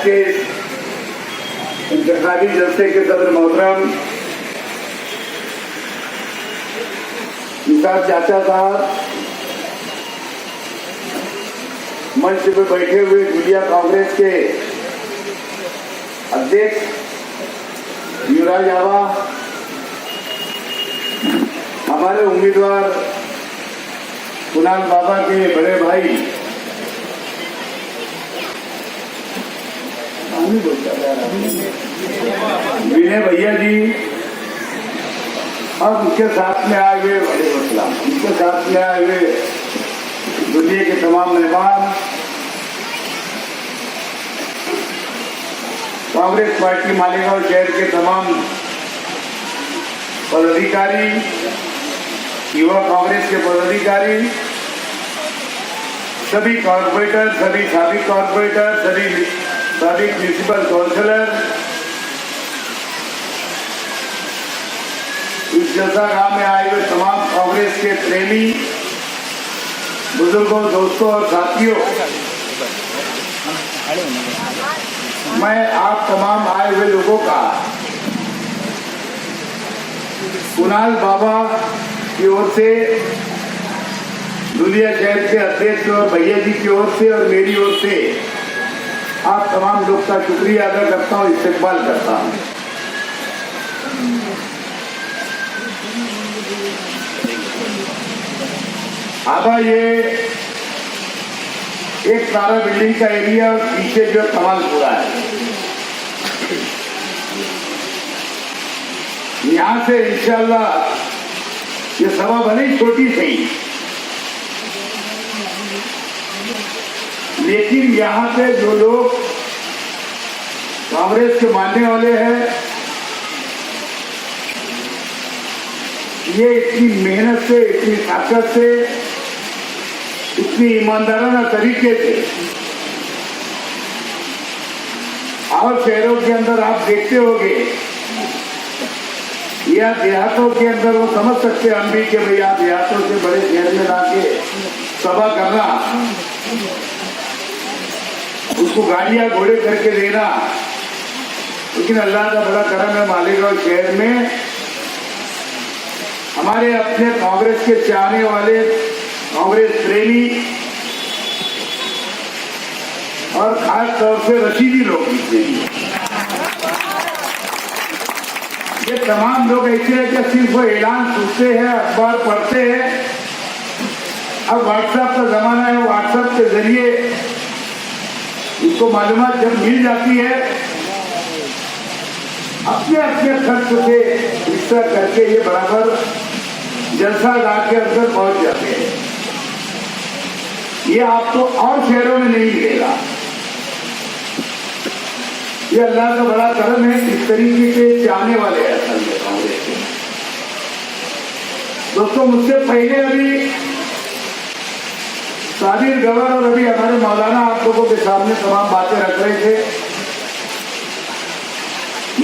के इंतखाबी जलसे के सदर मोहतरम निसार चाचा साहब, मंच पर बैठे हुए दुनिया कांग्रेस के अध्यक्ष युवराज आवा, हमारे उम्मीदवार कुणाल बाबा के बड़े भाई विनय भैया जी और उनके साथ में आए हुए उनके साथ में आए हुए दुनिया के तमाम मेहमान, कांग्रेस पार्टी मालेगांव शहर के तमाम पदाधिकारी, युवा कांग्रेस के पदाधिकारी, सभी कॉर्पोरेटर, सभी साबिक कॉर्पोरेटर, सभी साबिक म्यूनिसिपल काउंसिलर, इस जलसा गांव में आए हुए तमाम कांग्रेस के प्रेमी बुजुर्गों, दोस्तों और साथियों, मैं आप तमाम आए हुए लोगों का कुणाल बाबा की ओर से, दुनिया शहर के अध्यक्ष और भैया जी की ओर से और मेरी ओर से आप तमाम लोग का शुक्रिया अदा करता हूँ, इस्तकबाल करता हूँ। आबा ये एक सारा बिल्डिंग का एरिया और पीछे जो कमालपुरा है, यहाँ से इंशाल्लाह ये सभा भले ही छोटी सही, लेकिन यहाँ पे जो लोग कांग्रेस के मानने वाले हैं, ये इतनी मेहनत से, इतनी ताकत से, इतनी ईमानदाराना तरीके से और शहरों के अंदर आप देखते होंगे या देहातों के अंदर वो समझ सकते हैं हम भी कि भाई आप देहातों से बड़े शहर में लाके सभा करना, उसको गाड़ियां घोड़े करके देना, लेकिन अल्लाह का बड़ा करम है, मालेगांव शहर में हमारे अपने कांग्रेस के चाहने वाले, कांग्रेस प्रेमी और खास तौर से रशीदी लोग भी, ये तमाम लोग ऐसे हैं कि सिर्फ ऐलान सुनते हैं, अखबार पढ़ते हैं। अब व्हाट्सएप का जमाना है, व्हाट्सएप के जरिए इसको मालूमात जब मिल जाती है, अपने अपने खर्च से हिस्सा करके ये बराबर जलसा गांव के अंदर पहुंच जाते हैं। ये आपको और शहरों में नहीं मिलेगा। ये अल्लाह का बड़ा करम है, इस तरीके से चाहने वाले हैं असल में कांग्रेस के। दोस्तों, मुझसे पहले अभी साबिर गवर और अभी हमारे मौलाना आप लोगों के सामने तमाम बातें रख रहे थे।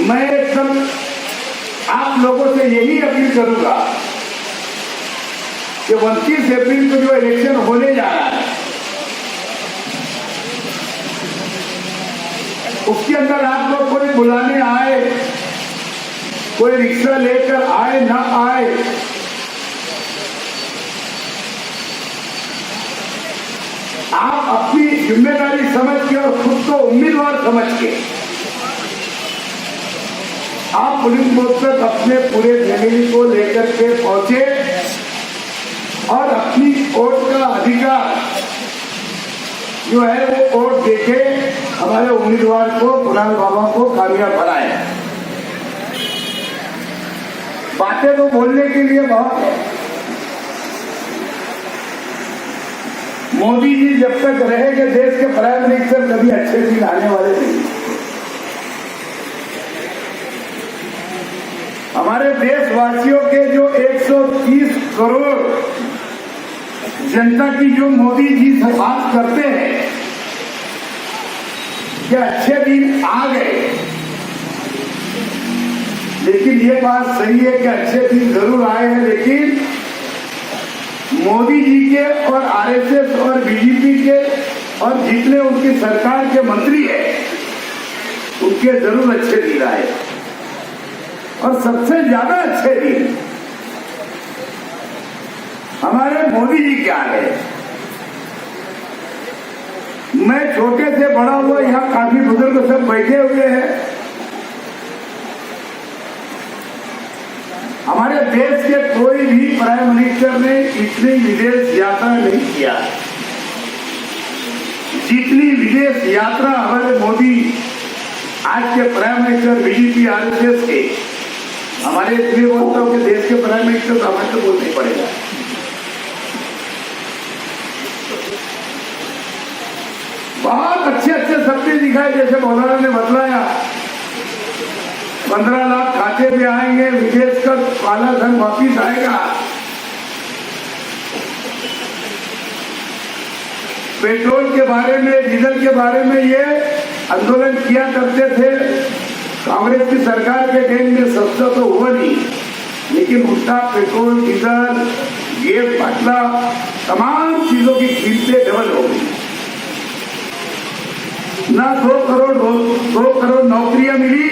मैं एकदम आप लोगों से यही अपील करूंगा कि 29 अप्रैल को जो इलेक्शन होने जा रहा है, उसके अंदर आप लोग कोई बुलाने आए, कोई रिक्शा लेकर आए ना आए, आप अपनी जिम्मेदारी समझ के और खुद को उम्मीदवार समझ के आप पुलिस बूथ तक अपने पूरे फैमिली को लेकर के पहुंचे और अपनी वोट का अधिकार जो है वो वोट देके हमारे उम्मीदवार को, कुणाल बाबा को कामयाब बनाए। बातें तो बोलने के लिए बहुत है। मोदी जी जब तक रहेंगे देश के प्राइम मिनिस्टर, कभी अच्छे दिन आने वाले नहीं। हमारे देशवासियों के जो 130 करोड़ जनता की जो मोदी जी से बात करते हैं कि अच्छे दिन आ गए, लेकिन ये बात सही है कि अच्छे दिन जरूर आए हैं, लेकिन मोदी जी के और आरएसएस और बीजेपी के और जितने उनकी सरकार के मंत्री हैं, उनके जरूर अच्छे दिन आए, और सबसे ज्यादा अच्छे दिन हमारे मोदी जी क्या है। मैं छोटे से बड़ा हुआ, यहाँ काफी बुजुर्ग सब बैठे हुए हैं। हमारे देश के कोई भी प्राइम मिनिस्टर ने इतनी विदेश यात्रा नहीं किया जितनी विदेश यात्रा हमारे मोदी आज के प्राइम मिनिस्टर बीजेपी आरएसएस के, हमारे इसलिए बोलता हूं कि देश के प्राइम मिनिस्टर तो हमें तो बोलना ही पड़ेगा। बहुत अच्छे अच्छे सपने दिखाए, जैसे मौलाना ने बतलाया 15 लाख खाते पे आएंगे, विदेश का काला धन वापिस आएगा, पेट्रोल के बारे में, डीजल के बारे में ये आंदोलन किया करते थे। कांग्रेस की सरकार के टाइम में सस्ता तो हुआ नहीं, लेकिन उल्टा पेट्रोल, डीजल, गैस, बाटला, तमाम चीजों की कीमतें डबल हो गई। ना 2 करोड़ नौकरियां मिली,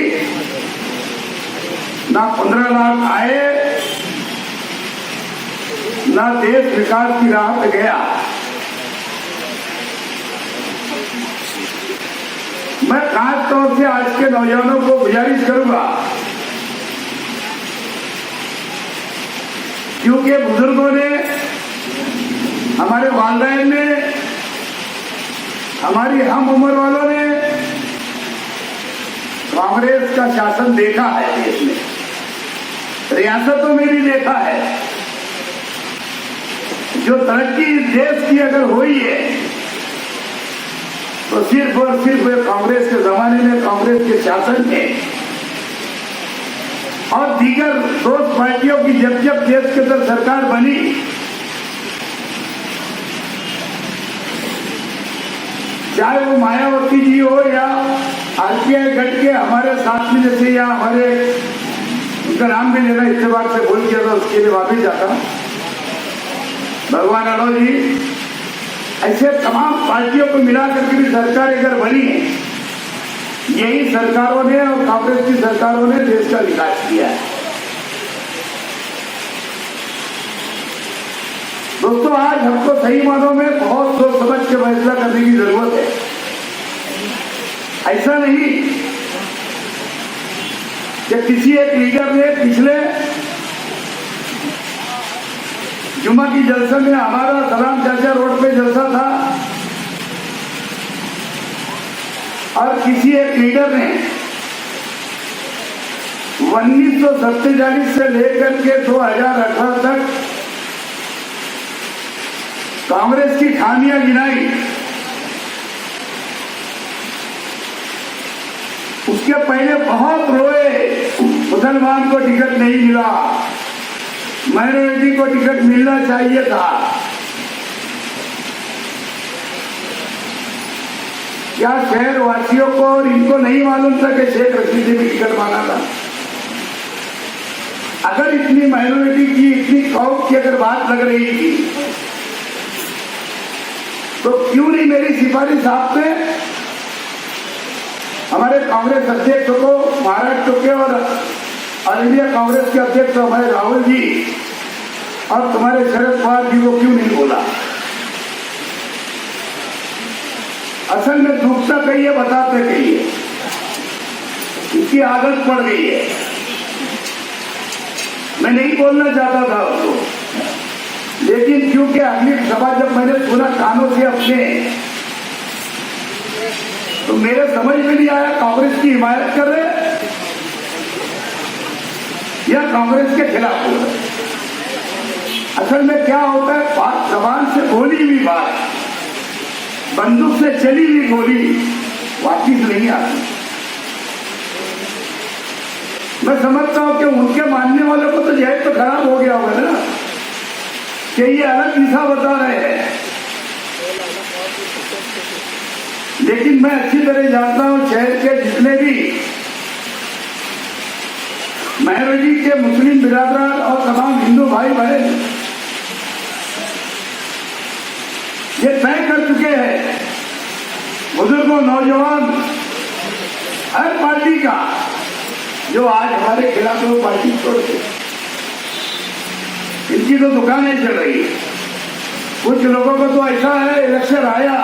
ना 15 लाख आए, ना देश विकास की राह पे गया। मैं खास तौर से आज के नौजवानों को गुजारिश करूंगा, क्योंकि बुजुर्गों ने, हमारे वालिदैन ने, हमारी हम उम्र वालों ने कांग्रेस का शासन देखा है देश में, रियासतों में भी देखा है। जो तरक्की देश की अगर हुई है तो सिर्फ और सिर्फ कांग्रेस के जमाने में, कांग्रेस के शासन में, और दीगर दोस्त पार्टियों की जब जब देश के अंदर सरकार बनी, चाहे वो मायावती जी हो या आरपीआई गढ़ के हमारे साथ में, जैसे या हमारे, उनका नाम भी लेना इत्तेफाक से भूल गया था, उसके लिए वापिस जाता, भगवान अड़ो जी, ऐसे तमाम पार्टियों को मिलाकर के भी सरकार अगर बनी है, यही सरकारों ने और कांग्रेस की सरकारों ने देश का विकास किया है। दोस्तों, आज हमको सही मानों में बहुत सोच समझ के फैसला करने की जरूरत है। ऐसा नहीं कि किसी एक लीडर ने पिछले जुम्मा की जलसा में, हमारा सलाम चाचा रोड पे जलसा था, और किसी एक लीडर ने 1947 से लेकर के 2018 तक कांग्रेस की खामियां गिनाई। उसके पहले बहुत रोए, मुसलमान को टिकट नहीं मिला, माइनॉरिटी को टिकट मिलना चाहिए था। क्या शहर वासियों को और इनको नहीं मालूम था कि शेख रशीद ने भी टिकट मांगा था? अगर इतनी माइनॉरिटी की, इतनी कौम की अगर बात लग रही थी, तो क्यों नहीं मेरी सिफारिश आपने हमारे कांग्रेस अध्यक्ष को, महाराष्ट्र के और ऑल इंडिया कांग्रेस के अध्यक्ष हमारे राहुल जी और तुम्हारे शरद पवार जी को क्यों नहीं बोला? असल में दुखता कही है, बताते कही है, इसकी आदत पड़ गई है। मैं नहीं बोलना चाहता था उसको, लेकिन क्योंकि अगली सभा जब मैंने सुना कानों से अपने, तो मेरे समझ में नहीं आया कांग्रेस की हिमायत कर रहे या कांग्रेस के खिलाफ हो रहे। असल में क्या होता है, बात जबान से बोली हुई बात, बंदूक से चली हुई गोली वापिस नहीं आती। मैं समझता हूं कि उनके मानने वालों को तो जहर तो खराब हो गया होगा ना, कि ये अलग दिशा बता रहे हैं। लेकिन मैं अच्छी तरह जानता हूं शहर के जितने भी माइनॉरिटी के मुस्लिम बिरादरान और तमाम हिंदू भाई बहन ये तय कर चुके हैं, बुजुर्गों, नौजवान, हर पार्टी का जो आज हमारे खिलाफ है वो पार्टी छोड़ के इनकी तो दुकानें चल रही है। कुछ लोगों को तो ऐसा है, इलेक्शन आया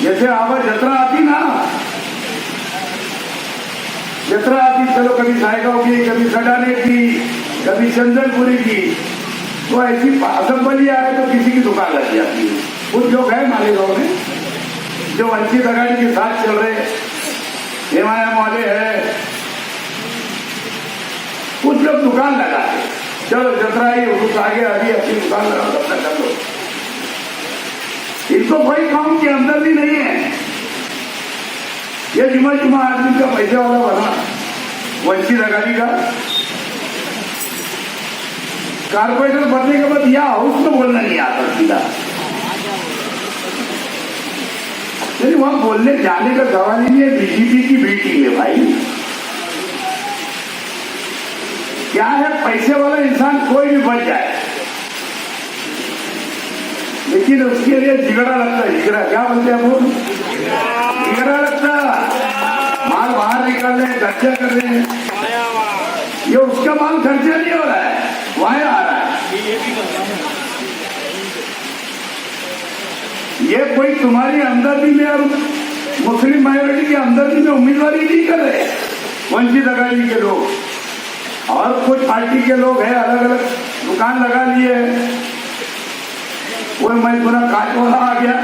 जैसे आवा जतरा आती ना, जतरा आती, चलो कभी सायगांव की, कभी सडाने की, कभी चंदनपुरी की, तो ऐसी असेंबली आए तो किसी की दुकान लग जाती है। कुछ लोग हैं मालेगांव में जो वंचित आघाड़ी के साथ चल रहे, एमआईएम वाले हैं, कुछ लोग दुकान लगाते, चलो जतरा ही रुक आगे अभी अपनी दुकान लगाओ, तब तक कर लो। इनको कोई काम के अंदर भी नहीं है। ये जुमा जुमा आदमी का पैसे वाला बना वंचित आघाड़ी का कारपोरेटर बनने के बाद यह हाउस में बोलना नहीं आता सीधा, लेकिन वहां बोलने जाने का सवाल ही नहीं है। बीजेपी की बेटी है भाई, क्या है, पैसे वाला इंसान कोई भी बन जाए, लेकिन उसके लिए जिगरा लगता है। जिगरा क्या बोलते हैं वो, जिगरा लगता, माल बाहर निकाल रहे हैं, खर्चा कर रहे हैं, ये उसका माल खर्चा नहीं हो रहा है, वहां आ रहा है। ये कोई तुम्हारी हमदर्दी में और मुस्लिम माइनॉरिटी की हमदर्दी में उम्मीदवारी नहीं कर रहे वंचित आघाड़ी के लोग, और कुछ पार्टी के लोग हैं अलग अलग दुकान लगा लिए। कोई मैं पूरा काट वाला आ गया,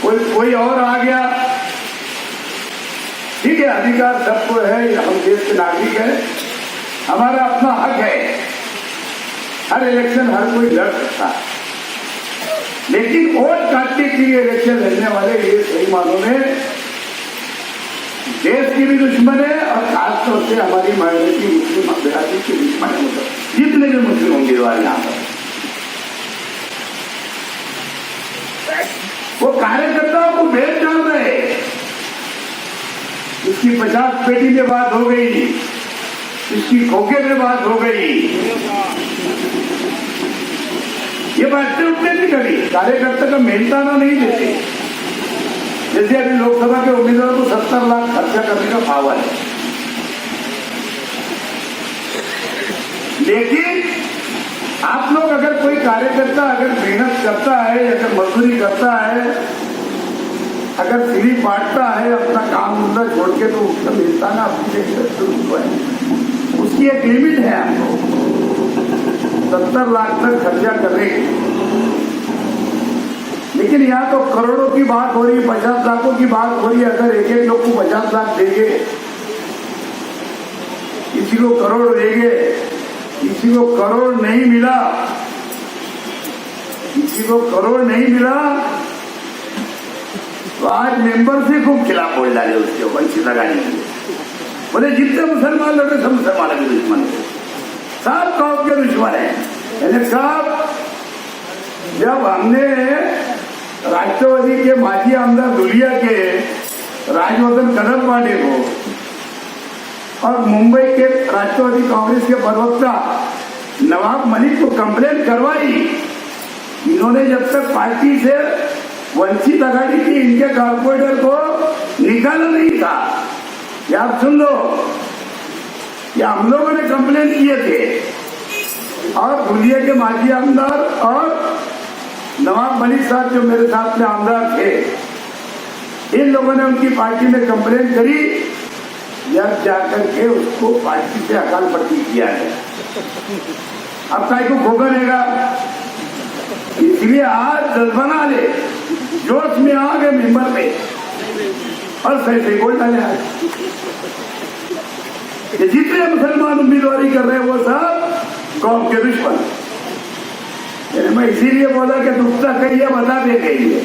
कोई और आ गया। ठीक है, अधिकार सबको है, हम देश के नागरिक है, हमारा अपना हक है, हर इलेक्शन हर कोई लड़ सकता है, लेकिन वोट काटने के लिए इलेक्शन लड़ने वाले ये सही मानों में देश की भी दुश्मन है, और खासतौर से हमारी माइनॉरिटी मुस्लिम अभ्यर्थी की दुश्मन है। मतलब जितने भी मुस्लिम उम्मीदवार यहाँ पर, वो कार्यकर्ताओं को भेद डाल रहे। इसकी 50 पेटी में बात हो गई, इसकी खोखे में बात हो गई, ये बातें उठने नहीं करी, कार्यकर्ता का मेहनताना नहीं देते। जैसे अभी लोकसभा के उम्मीदवार को 70 लाख खर्चा करने का पावर है, लेकिन आप लोग अगर कोई कार्यकर्ता अगर मेहनत करता है, अगर मजदूरी करता है, अगर सिरी बांटता है, अपना काम धंधा छोड़ के, तो उसका मेहनताना अपनी शुरू है, उसकी एक लिमिट है। आपको 70 लाख तक खर्चा करने, लेकिन यहाँ तो करोड़ों की बात हो रही है, 50 लाखों की बात हो रही है। अगर एक एक लोग को 50 लाख देंगे, किसी को करोड़ देंगे, किसी को करोड़ नहीं मिला, किसी को करोड़ नहीं मिला, तो आज मेंबर से खूब खिलाफ बोल डाले उसके वंचित लगाने के लिए। बोले जितने मुसलमान लोग सब मुसलमानों के दुश्मन है, सब कौम के दुश्मन है। साहब, जब हमने राष्ट्रवादी के माजी आमदार धुलिया के राजवर्धन कदम पांडे को और मुंबई के राष्ट्रवादी कांग्रेस के प्रवक्ता नवाब मलिक को कंप्लेंट करवाई, इन्होंने जब तक पार्टी से वंचित आघाड़ी की इनके कारपोरेटर को निकाला नहीं था। या आप सुन लो, या हम लोगों ने कंप्लेंट किए थे, और धुलिया के माजी आमदार और नवाब मलिक साहब जो मेरे साथ में आमदार थे, इन लोगों ने उनकी पार्टी में कंप्लेंट करी, जब जाकर के उसको पार्टी से अकाल पट्टी किया है। अब काय को खोगा रहेगा, इसलिए आज जज्बना ले, जोश में आ गए मेंबर पे और सही सही बोल डाले। आज जितने मुसलमान उम्मीदवारी कर रहे हैं वो सब कौम के दुश्मन। मैं इसीलिए बोला कि दुखता कही है, बता दे गई है,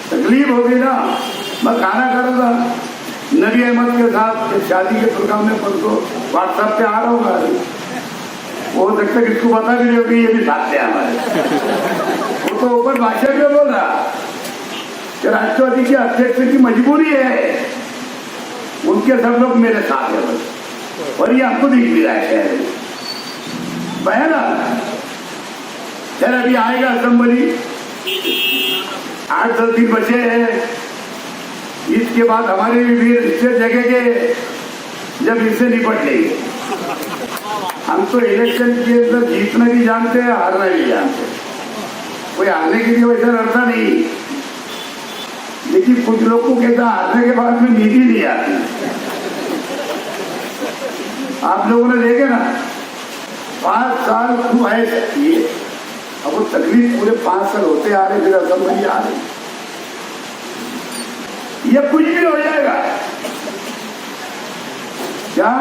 तकलीफ हो गई ना। मैं खाना खा रहा था नबी अहमद के साथ शादी के प्रोग्राम में, परसों व्हाट्सएप पे आ रहा होगा, हो सकता है किसको पता भी नहीं होगी, ये भी साथ थे हमारे। वो तो ऊपर भाषण में बोल रहा कि राष्ट्रवादी के अध्यक्ष की मजबूरी है, उनके सब लोग मेरे साथ है बस, और ये आपको दिख भी रहा है बहना। चल अभी आएगा असेंबली, 8-10 दिन बचे हैं। इसके बाद हमारे भी वीर इससे जगेंगे जब इससे निपट लेंगे। हम तो इलेक्शन के अंदर जीतना भी जानते हैं, हारना भी जानते हैं। कोई हारने के लिए वैसा लड़ता नहीं, लेकिन कुछ लोग को कहता हारने के बाद में नींद ही नहीं आती। आप लोगों ने देखे ना, 5 साल खूब आए ये, अब वो तकलीफ पूरे 5 साल होते आ रहे, फिर असम्भली आ रही। ये कुछ भी हो जाएगा, क्या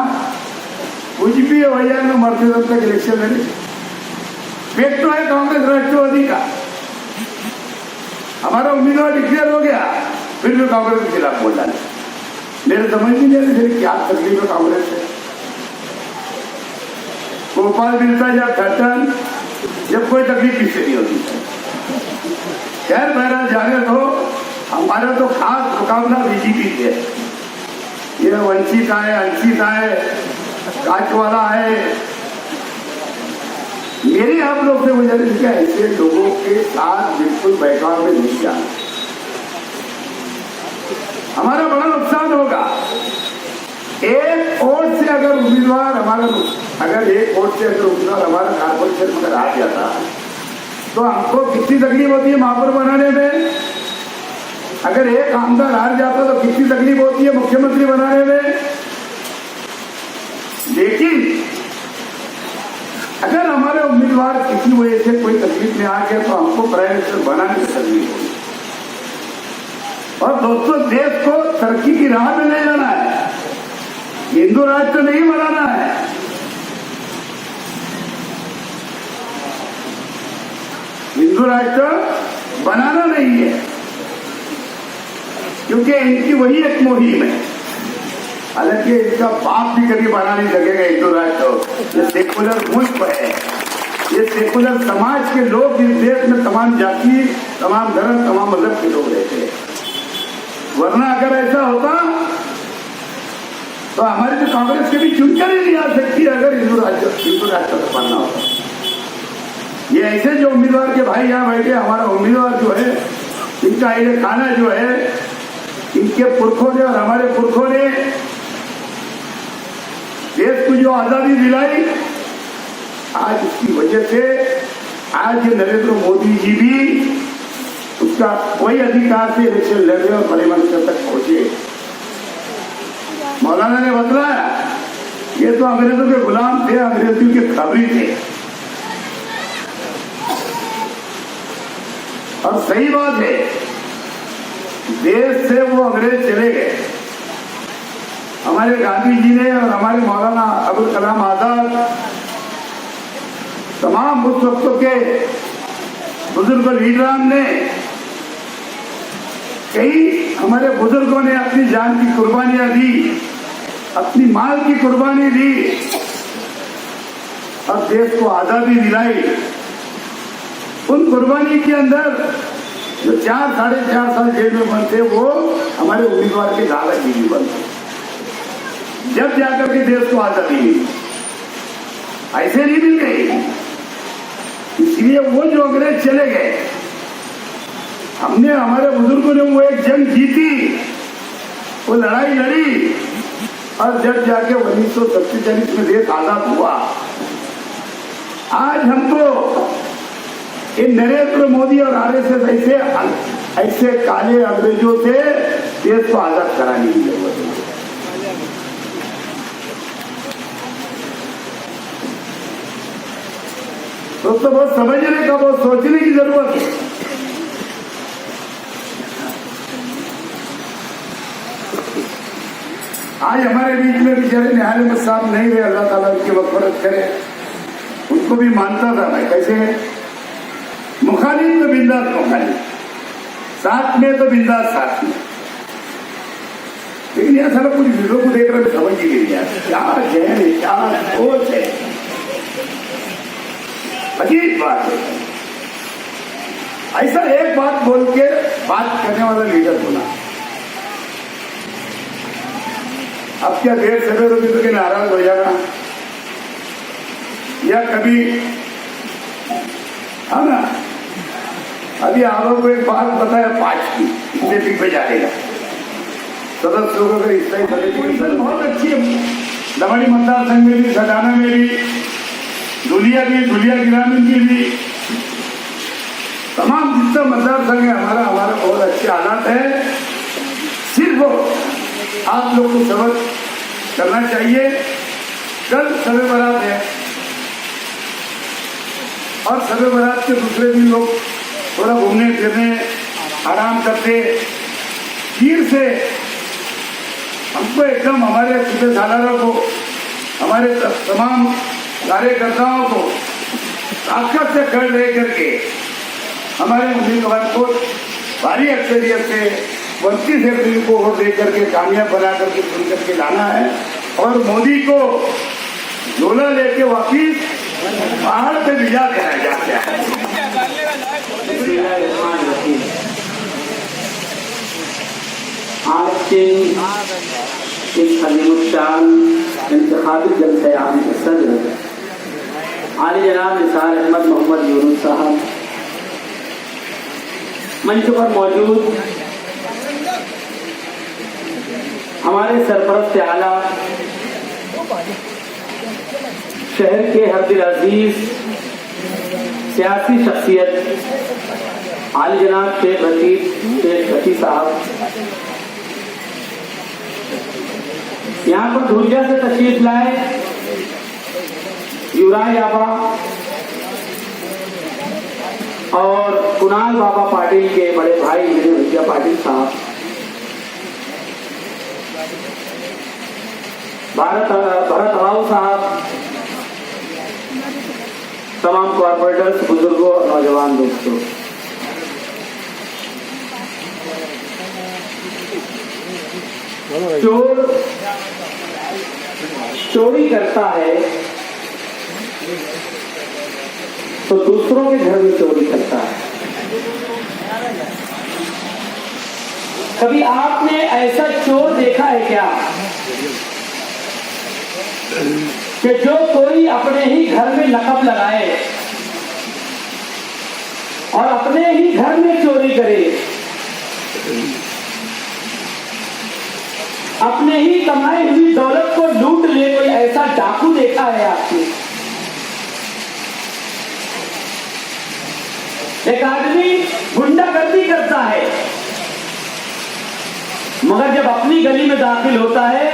कुछ भी हो जाएगा, मरते दम तक इलेक्शन लड़े। फेक तो है कांग्रेस राष्ट्रवादी का, हमारा उम्मीदवार डिक्लेयर हो गया, फिर भी कांग्रेस के खिलाफ बोल डाले। मेरे समझ नहीं नहीं फिर क्या तकलीफ है कांग्रेस से। गोपाल मिलता जब ठट्टन, जब कोई तकलीफ किससे नहीं होती। खैर मेरा जाने तो हमारा तो खास मुकाबला बीजेपी से है। ये वंचित आए, अंशित आए, काचवाला है। मेरी आप लोग से गुजारिश है, ऐसे लोगों के साथ बिल्कुल बहकाव में नहीं जाना, हमारा बड़ा नुकसान होगा। एक वोट से अगर उम्मीदवार हमारा, अगर एक वोट से अगर उम्मीदवार हमारा कारपोरेशन में आ जाता तो हमको कितनी तकलीफ होती है महापौर बनाने में। अगर एक आमदार हार जाता तो कितनी तकलीफ होती है मुख्यमंत्री बनाने में। लेकिन अगर हमारे उम्मीदवार किसी वजह से कोई तकलीफ में आ गया तो हमको प्राइम मिनिस्टर बनाने में तकलीफ होगी। और दोस्तों, देश को तरक्की की राह में ले जाना है, हिंदू राष्ट्र नहीं बनाना है। हिंदू राष्ट्र बनाना नहीं है, क्योंकि इनकी वही एक मुहिम है। हालांकि इसका बाप भी कभी बना नहीं सकेगा हिंदू राष्ट्र। ये सेकुलर मुल्क है, ये सेकुलर समाज के लोग इस देश में तमाम जाति, तमाम धर्म, तमाम मजहब के लोग रहते हैं। वरना अगर ऐसा होता तो हमारी तो कांग्रेस के भी चुनकर ही नहीं आ सकती अगर हिंदू राष्ट्र बनना होता। ये ऐसे जो उम्मीदवार के भाई यहाँ बैठे, हमारा उम्मीदवार जो है, इनका ये खाना जो है, इनके पुरखों ने और हमारे पुरखों ने देश को जो आजादी दिलाई, आज उसकी वजह से आज ये नरेंद्र मोदी जी भी उसका कोई अधिकार से इलेक्शन लड़े और प्राइम मिनिस्टर तक पहुंचे। मौलाना ने बतलाया, ये तो अंग्रेजों के गुलाम थे, अंग्रेजों के खबरी थे। और सही बात है, देश से वो अंग्रेज चले गए। हमारे गांधी जी ने और हमारे मौलाना अबुल कलाम आजाद, तमाम उस वक्त के बुजुर्ग लीडरान ने, कई हमारे बुजुर्गों ने अपनी जान की कुर्बानियां दी, अपनी माल की कुर्बानी दी और देश को आजादी दिलाई। उन कुर्बानी के अंदर जो 4-4.5 साल जेल में बंद थे, वो हमारे उम्मीदवार के दादा जी भी बंद थे। जब जाकर के देश को आजादी मिली, ऐसे नहीं मिल गई। इसलिए वो जो अंग्रेज चले गए, हमने, हमारे बुजुर्गों ने वो एक जंग जीती, वो लड़ाई लड़ी और जब जाके 1947 में देश आजाद हुआ। आज हमको इन नरेंद्र मोदी और आरएसएस ऐसे काले अंग्रेजों से देश को आजाद कराने की जरूरत है। दोस्तों, बहुत समझने का, बहुत सोचने की जरूरत है। आज हमारे बीच में बेचारे निहाल में साहब नहीं रहे, अल्लाह ताला उनकी मग़फ़िरत करे। उनको भी मानता था मैं, कैसे मुखालिफ तो बिंदास मुखालिफ, साथ में तो बिंदास साथ में। लेकिन यह सारा कुछ वीडियो को देख रहे समझ ही नहीं यार, क्या जहन है, क्या सोच है, अजीब बात है। ऐसा एक बात बोल के बात करने वाला लीडर होना। अब क्या देर सवेर होगी तो क्या नाराज हो जाना, या कभी, है ना, अभी आरोप को एक बात बताया 5 की मीटिंग पे जाएगा सदस्यों को इस तरह बहुत अच्छी है। दमड़ी मतदार संघ में भी, सटाना में भी, धुलिया ग्रामीण की भी, तमाम जितना मतदार संघ है हमारा बहुत अच्छे हालात है। सिर्फ आप लोग को सब्र करना चाहिए। कल शब बारात है और शब बारात के दूसरे दिन लोग थोड़ा घूमने फिरने आराम करते। फिर से हमको एकदम हमारे सूबे सालारों को, हमारे तमाम कार्यकर्ताओं को ताकत से खड़े रह करके हमारे उम्मीदवार को भारी अक्सरियत से 29 अप्रैल को वोट दे करके कामयाब बना करके चुन करके लाना है और मोदी को झोला लेके वापिस पहाड़ पे भिजा देना चाहते हैं। आज के इस अलीमुशान इंतखाबी जलसे आम के सदर आली जनाब निसार अहमद मोहम्मद यूनुस साहब मंच पर मौजूद हमारे सरपरस्त आला शहर के हरदिल अजीज सियासी शख्सियत आली जनाब शेख रशीद साहब, यहाँ पर धुलिया से तशरीफ लाए युवराज आबा और कुणाल बाबा पाटिल के बड़े भाई भैया पाटिल साहब, भरत राव साहब, तमाम कॉर्पोरेटर्स, बुजुर्गों और नौजवान दोस्तों, चोर चोरी करता है तो दूसरों के घर में चोरी करता है। कभी आपने ऐसा चोर देखा है क्या कि जो कोई अपने ही घर में नकब लगाए और अपने ही घर में चोरी करे, अपने ही कमाई हुई दौलत को लूट ले? कोई ऐसा डाकू देखा है आपने? एक आदमी गुंडागर्दी करता है मगर जब अपनी गली में दाखिल होता है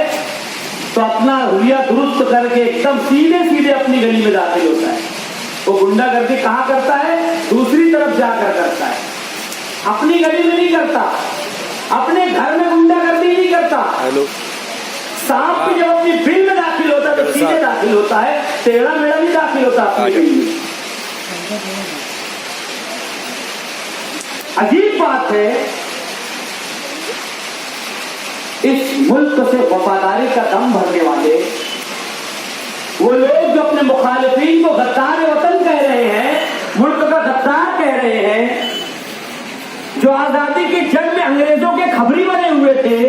तो अपना हुलिया दुरुस्त करके एकदम सीधे सीधे अपनी गली में दाखिल होता है। वो गुंडागर्दी कहाँ करता है? दूसरी तरफ जाकर करता है, अपनी गली में नहीं करता, अपने घर में गुंडागर्दी नहीं करता। सांप भी जब अपनी बिल में दाखिल होता है तो सीधे दाखिल होता है, टेढ़ा मेढ़ा भी दाखिल होता है अपनी बिल में। अजीब बात है, इस मुल्क से वफादारी का दम भरने वाले वो लोग जो अपने मुखालिफिन को गद्दार वतन कह रहे हैं, मुल्क का गद्दार कह रहे हैं, जो आजादी की जंग में अंग्रेजों के खबरी बने हुए थे,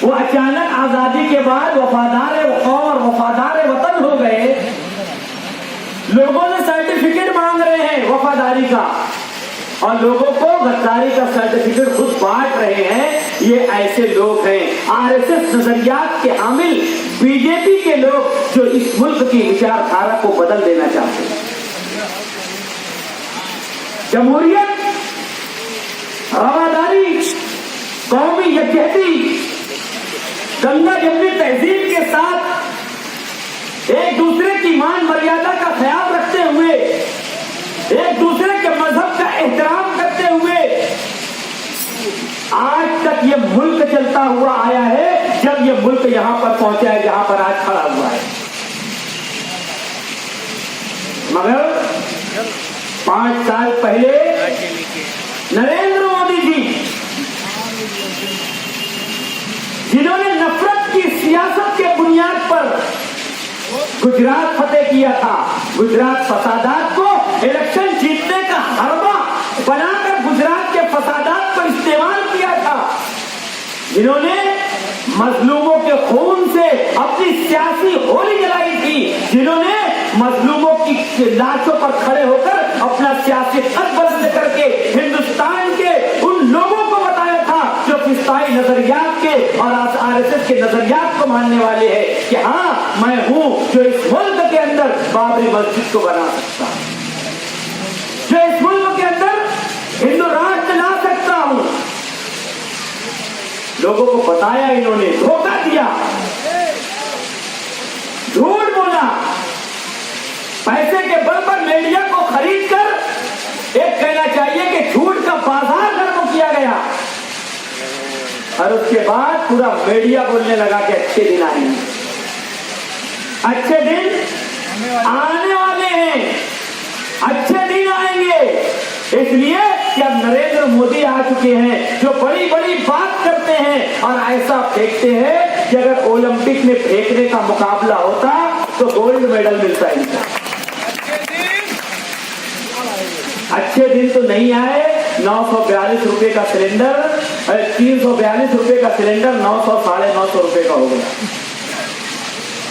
वो अचानक आजादी के बाद वफादार कौम और वफादार वतन हो गए। लोगों ने सर्टिफिकेट मांग रहे हैं वफादारी का और लोगों को गद्दारी का सर्टिफिकेट खुद बांट रहे हैं। ये ऐसे लोग हैं आरएसएस नजरियात के हामिल, बीजेपी के लोग जो इस मुल्क की विचारधारा को बदल देना चाहते हैं। जमहूरियत, रवादारी, कौमी यकजहती, गंगा जमनी तहजीब के साथ एक दूसरे की मान मर्यादा का ख्याल रखते हुए, एक दूसरे के मजहब का एहतराम करते हुए आज तक ये मुल्क चलता हुआ आया है, जब ये मुल्क यहां पर पहुंचा है जहां पर आज खड़ा हुआ है। मगर 5 साल पहले नरेंद्र मोदी जी, जिन्होंने नफरत की सियासत के बुनियाद पर गुजरात फतेह किया था, गुजरात फसादात को इलेक्शन जीतने का हरबा बनाकर गुजरात के फसादात को इस्तेमाल किया था, जिन्होंने मजलूमों के खून से अपनी सियासी होली जलाई थी, जिन्होंने मजलूमों की लाशों पर खड़े होकर अपना सियासी खत बंद करके नजरियात के और आरएसएस के नजरियात को मानने वाले हैं कि हाँ मैं हूं जो इस मुल्क के अंदर बाबरी मस्जिद को बना सकता हूं, जो इस मुल्क के अंदर हिंदू राष्ट्र ला सकता हूं। लोगों को बताया इन्होंने, धोखा दिया, झूठ बोला, पैसे के बल पर मीडिया को खरीद कर एक कहना चाहिए कि झूठ का बाजार गर्म किया गया और उसके बाद पूरा मीडिया बोलने लगा कि अच्छे दिन आएंगे, अच्छे दिन आने वाले हैं, अच्छे दिन आएंगे। इसलिए कि अब नरेंद्र मोदी आ चुके हैं जो बड़ी बड़ी बात करते हैं और ऐसा फेंकते हैं कि अगर ओलंपिक में फेंकने का मुकाबला होता तो गोल्ड मेडल मिलता इनका। अच्छे दिन तो नहीं आए। 942 रुपए का सिलेंडर, 342 रुपए का सिलेंडर 900 साढ़े 900 रुपए का हो गया।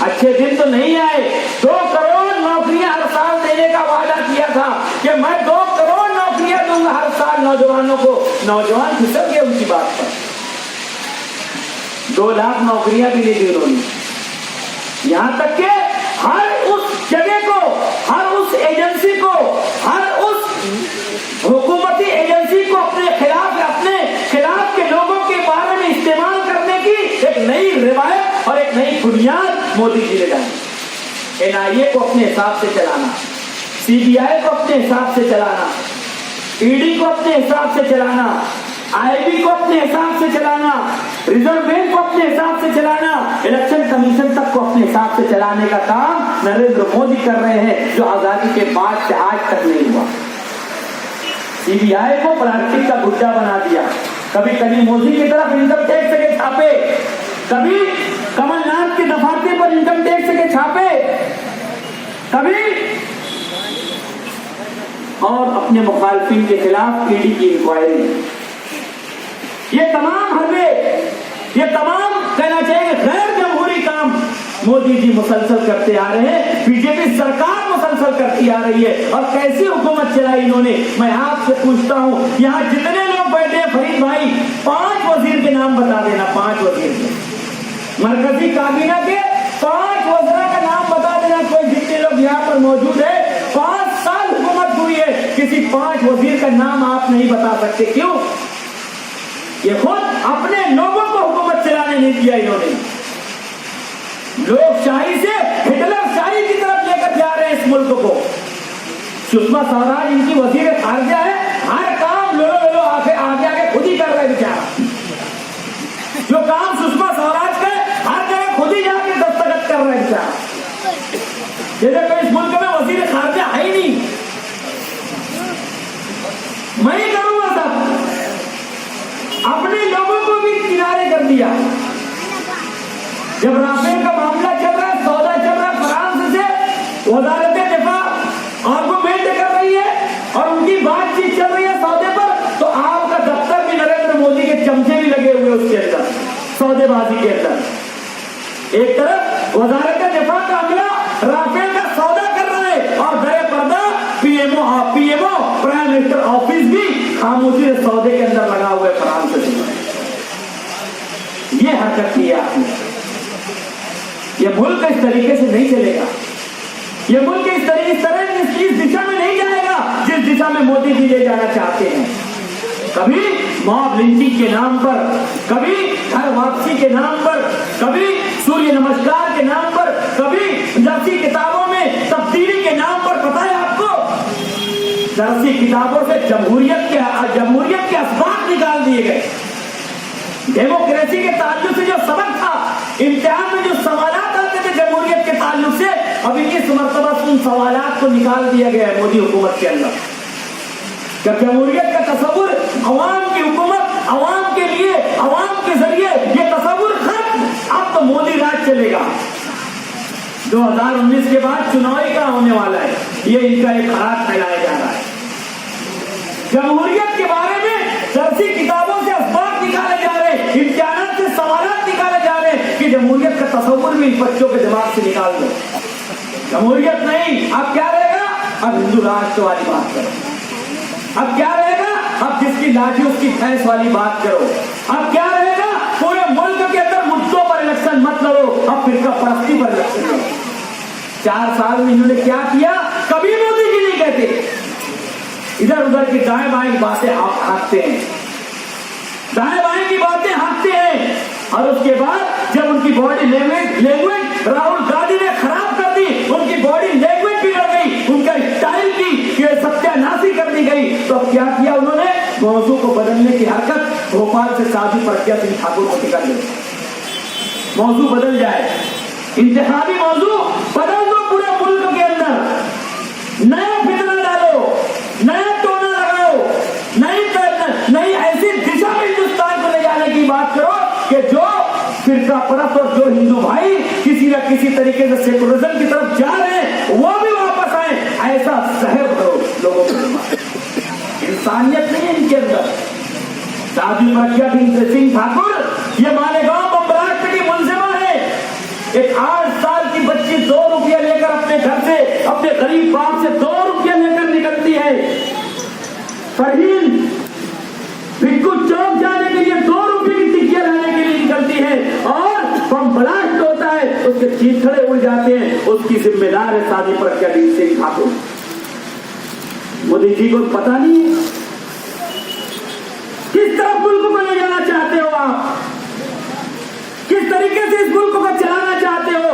अच्छे दिन तो नहीं आए। 2 करोड़ नौकरियां हर साल देने का वादा किया था कि मैं 2 करोड़ नौकरियां दूंगा हर साल नौजवानों को। नौजवान फिसल गए उनकी बात पर। 2 लाख नौकरियां भी नहीं दी उन्होंने। यहां तक कि हर उस जगह को, हर उस एजेंसी को, हर उस हुकूमती एजेंसी को अपने खिलाफ के लोगों के बारे में इस्तेमाल करने की एक नई रिवायत और एक नई बुनियाद मोदी जी ने डाली। एनआईए को अपने हिसाब से चलाना, सीबीआई को अपने हिसाब से चलाना, ईडी को अपने हिसाब से चलाना, आईबी को अपने हिसाब से चलाना, रिजर्व बैंक को अपने हिसाब से चलाना, इलेक्शन कमीशन तक को अपने हिसाब से चलाने का काम नरेंद्र मोदी कर रहे हैं, जो आजादी के बाद से आज तक नहीं हुआ। सीबीआई को प्लास्टिक का गुड्डा बना दिया। कभी कभी मोदी की तरफ इनकम टैक्स के छापे, कभी कमलनाथ के दफातर पर इनकम टैक्स के छापे, कभी और अपने मुखालफिन के खिलाफ ईडी की इंक्वायरी। ये तमाम हरबे, ये तमाम कहना चाहिए गैर जमहूरी काम मोदी जी मुसलसल करते आ रहे हैं। बीजेपी सरकार मुसलसल करती आ रही है। और कैसी हुकूमत चलाई इन्होंने, मैं आपसे पूछता हूं, यहां जितने लोग बैठे हैं फरीद भाई, 5 वजीर के नाम बता देना। 5 वजीर के, मरकजी काबीना के 5 वज़रा का नाम बता देना। कोई जितने लोग यहाँ पर मौजूद है, 5 साल हुकूमत हुई है, किसी 5 वजीर का नाम आप नहीं बता सकते। क्यों? ये खुद अपने लोगों को हुकूमत चलाने नहीं दिया इन्होंने। लोकशाही से हिटलर शाही की तरफ लेकर जा रहे हैं इस मुल्क को। सुषमा स्वराज इनकी वजीर खारजा है, हर काम लोलो आगे खुद ही कर रहे बेचारा। जो काम सुषमा स्वराज का हर जगह खुद ही जाके दस्तखत कर रहे बेचारा। जैसे कोई इस मुल्क में वजीर खारजा है ही नहीं, मैं ही करूंगा सब। अपने लोगों को भी किनारे कर दिया। जब राफेल का मामला चल रहा है, सौदा चल रहा है, फ्रांस से वजारत दिफा आर्गूमेंट कर रही है और उनकी बातचीत चल रही है सौदे पर, तो आपका दफ्तर भी नरेंद्र मोदी के चमचे भी लगे हुए उसके अंदर, सौदेबाजी के अंदर। एक तरफ वजारत दिफा का अमला राफेल का सौदा कर रहा है और दरे पर्दा पीएमओ प्राइम मिनिस्टर ऑफिस भी खामोशी से सौदे के अंदर लगा हुआ है फ्रांस से। ये हरकत की है आपने। ये मुल्क इस तरीके से नहीं चलेगा। ये मुल्क इस दिशा में नहीं जाएगा जिस दिशा में मोदी जी ले जाना चाहते हैं। कभी मॉब लिंचिंग के नाम पर, कभी घर वापसी के नाम पर, कभी सूर्य नमस्कार के नाम पर, कभी दरसी किताबों में तब्दीली के नाम पर। पता है आपको, दरसी किताबों से जमहूरियत के असबाब निकाल दिए गए। डेमोक्रेसी के ताल्लुक से जो सबक था, इम्तिहान में जो सवालात आते थे जमहूरियत के ताल्लुक से, अभी इस मर्तबा उन सवालात को निकाल दिया गया है मोदी हुकूमत के अंदर। जब जमहूरियत का तस्वुर, अवाम की हुकूमत, अवाम के लिए, अवाम के जरिए, ये तस्वुर खत्म। अब तो मोदी राज चलेगा। 2019 के बाद चुनाव ही कहां होने वाला है, ये इनका एक खराब फैलाया जा रहा है। जमहूरियत के बारे में दरसी किताबों से असबाब निकाले जा रहे हैं, इम्तिहान से सवालात निकाले जा रहे हैं कि जमहूरियत का तस्वुर भी बच्चों के दिमाग से निकाल दो। जमहूरियत नहीं, अब क्या रहेगा? अब हिंदू राष्ट्र वाली बात करो। अब क्या रहेगा? अब जिसकी लाठी उसकी भैंस वाली बात करो। अब क्या रहेगा? इलेक्शन मत लड़ो, अब फिरका परस्ती पर इलेक्शन लड़ो। 4 साल में इन्होंने क्या किया, कभी मोदी जी नहीं कहते। इधर उधर की दाएं बाएं की बातें आप हाँकते हैं, दाएं बाएं की बातें हाँकते हैं, और उसके बाद जब उनकी बॉडी लैंग्वेज राहुल गांधी ने खराब कर दी, उनकी बॉडी लैंग्वेज बिगड़ गई, उनका स्टाइल की सत्यानाशी कर दी गई, तो अब क्या किया उन्होंने, मौजू को बदलने की हरकत, भोपाल से साध्वी प्रज्ञा सिंह ठाकुर को टिकट दे, मौजू बदल जाए, इंतखाबी मौजू बदल दो पूरे मुल्क के अंदर, नया फितना डालो, नया टोना लगाओ, नई ऐसी दिशा में हिंदुस्तान को ले जाने की बात करो कि जो फिरका परस्त और जो हिंदू भाई किसी न किसी तरीके से सेकुलरिज्म की तरफ जा रहे हैं वो भी वापस आए, ऐसा शहर करो लोगों को। इंसानियत नहीं है इनके अंदर। साध्वी प्रज्ञा सिंह ठाकुर ये मालेगांव बम्बराष्ट्र की मुलजिमा है। एक 8 साल की बच्ची 2 रुपया लेकर अपने घर से, अपने गरीब बाप से 2 रुपया लेकर निकलती है, फरहीन भिक्खू चौक जाने के लिए 2 रुपये की टिकिया लाने के लिए निकलती है, और बम ब्लास्ट होता है, उसके चीथड़े उड़ जाते हैं, उसकी जिम्मेदार है साध्वी प्रज्ञा सिंह ठाकुर। मोदी जी को पता नहीं है किस तरह मुल्क को ले जाना चाहते हो आप, किस तरीके से इस मुल्क को चलाना चाहते हो।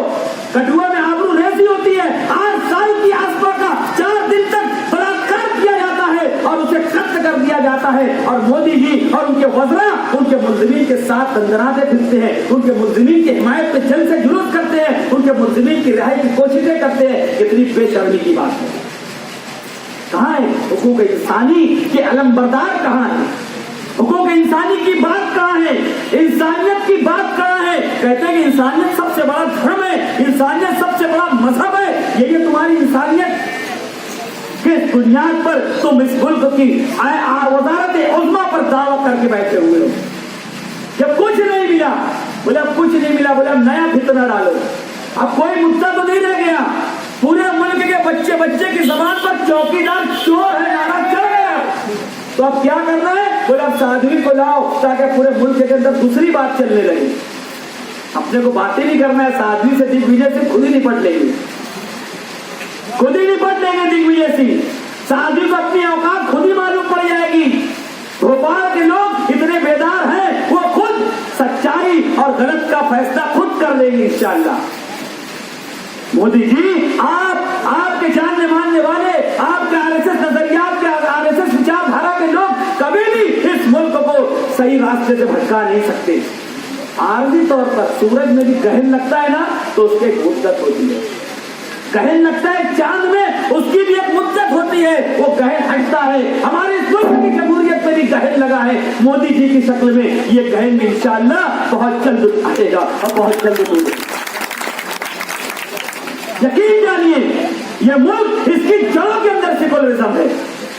कठुआ में आबरू रेसी होती है, 8 साल की आसपा का 4 दिन तक बलात्कार किया जाता है और उसे कत्ल कर दिया जाता है, और मोदी जी और उनके वज़रा उनके मुल्ज़िमीन के साथ दंदनाते फिरते हैं, उनके मुल्ज़िमीन की हिमायत पे जल से जुलूस करते हैं, उनके मुल्ज़िमीन की रिहाई की कोशिशें करते हैं। कितनी बेशर्मी की बात है। कहाँ है हुकूक इंसानी के अलमबरदार, कहाँ है हुकूक इंसानी की बात, कहाँ है इंसानियत की बात, कहाँ है। कहते हैं कि इंसानियत सबसे बड़ा धर्म है, इंसानियत सबसे बड़ा मजहब है, यही तुम्हारी इंसानियत। किस बुनियाद पर तुम इस मुल्क की वज़ारत उज़्मा पर दावा करके बैठे हुए हो। जब कुछ नहीं मिला, बोले अब कुछ नहीं मिला, बोले अब नया फितना डालो। अब कोई मुद्दा तो नहीं रह गया, पूरे मुल्क के बच्चे बच्चे की जबान पर चौकीदार चोर है नारा चल गया। तो अब क्या करना है, बोले अब साध्वी को लाओ ताकि पूरे मुल्क के अंदर दूसरी बात चलने लगे। अपने को बातें नहीं करना है, साध्वी से दिग्विजय से खुद ही निपट लेंगे, खुद ही निपट लेंगे दिग्विजय सिंह। साध्वी को अपनी औकात खुद ही मालूम पड़ जाएगी। भोपाल के लोग इतने बेदार हैं, वो खुद सच्चाई और गलत का फैसला खुद कर लेंगे इंशाअल्लाह। मोदी जी आपके जानने मानने वाले, आपके आरएसएस नजरियात के, आरएसएस विचारधारा के लोग कभी भी इस मुल्क को सही रास्ते से भटका नहीं सकते। आर्जी तौर पर सूरज में भी गहन लगता है ना, तो उसकी एक मुद्दत होती है। गहन लगता है चांद में, उसकी भी एक मुद्दत होती है, वो गहन हटता है। हमारे इस मुल्क की जमहूरियत में भी गहन लगा है मोदी जी की शक्ल में। ये गहन भी इंशाअल्लाह बहुत जल्द हटेगा और बहुत जल्द दूर। यकीन जानिए, ये मुल्क, इसकी जड़ों के अंदर सेकुलरिज्म है,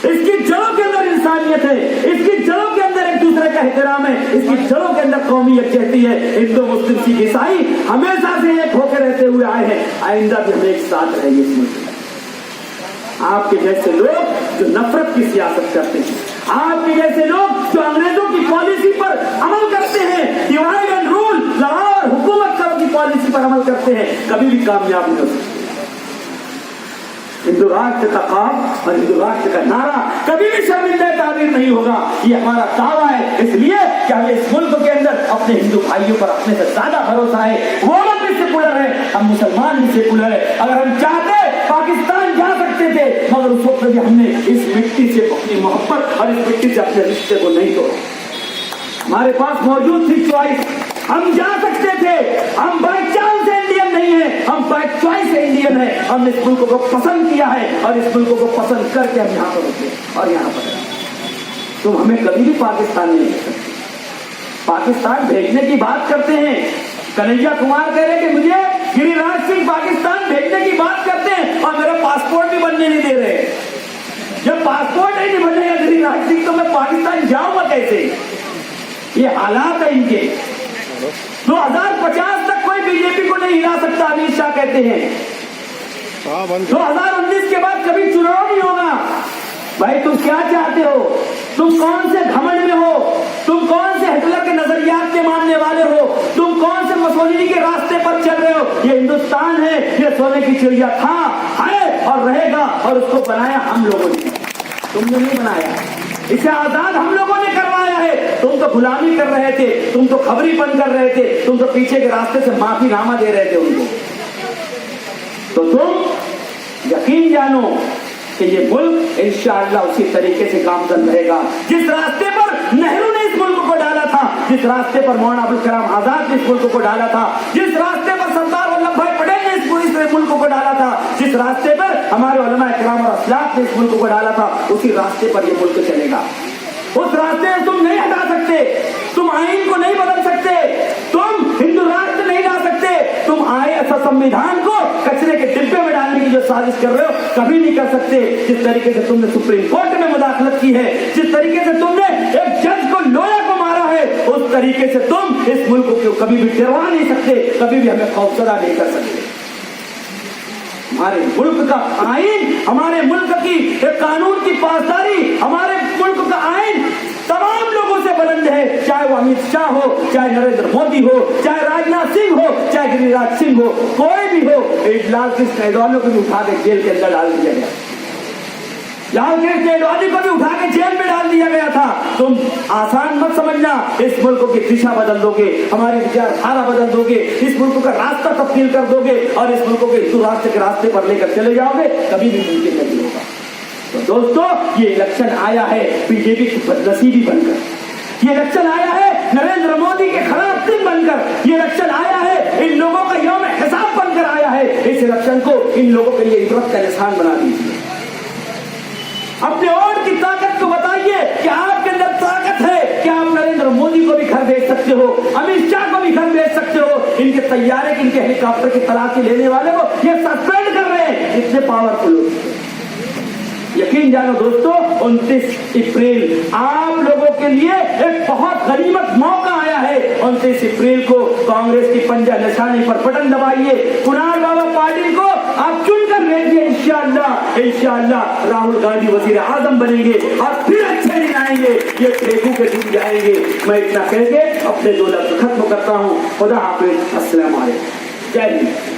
इसकी जड़ों के अंदर इंसानियत है, इसकी जड़ों के अंदर एक दूसरे का एहतराम है, इसकी जड़ों के अंदर कौमियत कहती है। हिंदू मुस्लिम सिख ईसाई हमेशा से एक होकर रहते हुए आए हैं, आइंदा भी हम एक साथ रहेंगे इस मुल्क में। आपके जैसे लोग जो नफरत की सियासत करते हैं, आपके जैसे लोग जो अंग्रेजों की पॉलिसी पर अमल करते हैं, डिवाइड एंड रूल, लड़ाओ और हुकूमत करो की पॉलिसी पर अमल करते हैं, कभी भी कामयाब नहीं हो सकते। हिंदू राष्ट्र का काम और हिंदू राष्ट्र का नारा कभी भी शर्मिंदा ताबीर नहीं होगा। ये हमारा दावा है, इसलिए कि हमें इस मुल्क के अंदर अपने हिंदू भाइयों पर अपने से ज्यादा भरोसा है। वो लोग भी सेकुलर है, हम मुसलमान भी सेकुलर है। अगर हम चाहते पाकिस्तान जा सकते थे, मगर उस वक्त भी हमने इस मिट्टी से अपनी मोहब्बत और इस मिट्टी से अपने रिश्ते को नहीं तोड़ा। हमारे पास मौजूद थी चॉइस, हम जा सकते थे। हम बाय चांस इंडियन नहीं है, हम बाय चॉइस इंडियन है। हमने इस मुल्क को पसंद किया है और इस मुल्क को पसंद करके हम यहाँ पर रुके और यहाँ पर। तुम हमें कभी भी पाकिस्तान नहीं भेज सकते। पाकिस्तान भेजने की बात करते हैं, कन्हैया कुमार कह रहे कि मुझे गिरिराज सिंह पाकिस्तान भेजने की बात करते हैं और मेरा पासपोर्ट भी बनने नहीं दे रहे। जब पासपोर्ट ही नहीं बनेगा गिरिराज सिंह तो मैं पाकिस्तान जाऊंगा कैसे? ये हालात है इनके। 2050 तक कोई बीजेपी को नहीं हिला सकता, अमित शाह कहते हैं। 2019 के बाद कभी चुनाव नहीं होगा। भाई तुम क्या चाहते हो? तुम कौन से घमंड में हो? तुम कौन से हिटलर के नजरियात के मानने वाले हो? तुम कौन से मुसोलिनी के रास्ते पर चल रहे हो? ये हिंदुस्तान है, ये सोने की चिड़िया था, है और रहेगा, और उसको बनाया हम लोगों ने, तुमने नहीं बनाया। इसे आजाद हम लोगों ने करवाया है। तुम तो गुलामी कर रहे थे, तुम तो खबरीपन कर रहे थे, तुम तो पीछे के रास्ते से माफीनामा दे रहे थे उनको। तो तुम यकीन जानो कि ये मुल्क इंशाअल्लाह उसी तरीके से गामजन रहेगा जिस रास्ते पर नेहरू ने इस मुल्क को डाला था, जिस रास्ते पर मौलाना अबुल कलाम आजाद ने इस मुल्क को डाला था, जिस रास्ते पर सरदार वल्लभ भाई पटेल ने इस मुल्क को डाला था, जिस रास्ते पर हमारे उलमा इकराम और असलाफ ने इस मुल्क को डाला था, उसी रास्ते पर ये मुल्क चलेगा। उस रास्ते से तुम नहीं हटा सकते, तुम आईन को नहीं बदल सकते, तुम हिंदू राष्ट्र नहीं ला सकते, तुम आए ऐसा संविधान को कचरे के डिब्बे में डालने की जो साजिश कर रहे हो कभी नहीं कर सकते। जिस तरीके से तुमने सुप्रीम कोर्ट में मुदाखलत की है, जिस तरीके से तुमने एक जज को लोया को मारा है, उस तरीके से तुम इस मुल्क को कभी भी डरवा नहीं सकते, कभी भी हमें खौफजदा नहीं कर सकते। हमारे मुल्क का आईन, हमारे मुल्क की एक कानून की पासदारी, हमारे मुल्क का आईन तमाम लोगों से बुलंद है, चाहे वो अमित शाह हो, चाहे नरेंद्र मोदी हो, चाहे राजनाथ सिंह हो, चाहे गिरिराज सिंह हो, कोई भी हो। लाल कृष्ण अडवाणी को भी उठा के जेल के अंदर डाल दिया गया, लाल कृष्ण अडवाणी को भी उठा के जेल में डाल दिया गया था। तुम आसान मत समझना, इस मुल्क की दिशा बदल दोगे, हमारी विचारधारा बदल दोगे, इस मुल्क का रास्ता तब्दील कर दोगे और इस मुल्क को हिंदू राष्ट्र के रास्ते पर लेकर चले जाओगे, कभी भी मुमकिन नहीं होगा। तो दोस्तों, ये इलेक्शन आया है बीजेपी की बदनसीबी बनकर, ये इलेक्शन आया है नरेंद्र मोदी के खिलाफ दिन बनकर, ये इलेक्शन आया है इन लोगों का यौम हिसाब बनकर आया है। इस इलेक्शन को इन लोगों के लिए इबरत का निशान बना दीजिए। अपने वोट की ताकत को बताइए कि आपके अंदर ताकत है कि आप नरेंद्र मोदी को भी घर भेज सकते हो, अमित शाह को भी घर भेज सकते हो। इनके तैयारे, इनके हेलीकॉप्टर की तलाशी लेने वाले को ये सस्पेंड कर रहे हैं, इतने पावरफुल हो। यकीन जानो दोस्तों, 29 अप्रैल आप लोगों के लिए एक बहुत गनीमत मौका आया है। 29 अप्रैल को कांग्रेस की पंजा निशानी पर बटन दबाइए, कुणाल बाबा पाटिल को आप चुनकर भेजिए। इंशाअल्लाह इंशाअल्लाह राहुल गांधी वजीर आजम बनेंगे और फिर अच्छे दिन आएंगे, ये फेंकू के दिन जाएंगे। मैं इतना कह के अपने 2 लफ्ज खत्म करता हूँ। खुदा हाफिज, अस्सलाम वालेकुम, जय हिंद।